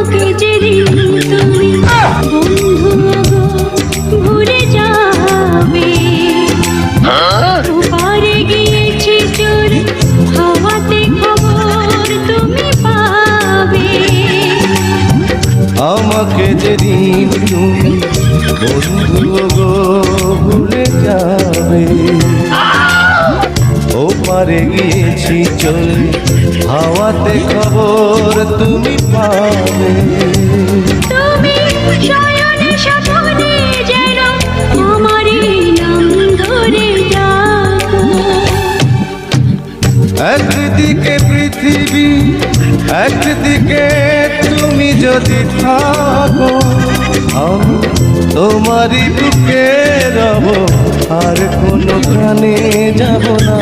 আমাকে যেদিন তুমি বন্ধু গো ভুলে যাবে, ওপারে গিয়েছি চলে হাওয়াতে খবর তুমি পাবে। আমাকে যেদিন তুমি বন্ধু গো ভুলে যাবে, ওপারে গিয়েছি চলে হাওয়াতে খবর তুমি পাবে। তুমি শয়নে স্বপ্নে যেন আমারই নাম ধরে ডাকো। একদিকে পৃথিবী একদিকে তুমি যদি থাকো, আমি তোমারই বুকে রব, আর কোনো প্রাণে যাব না।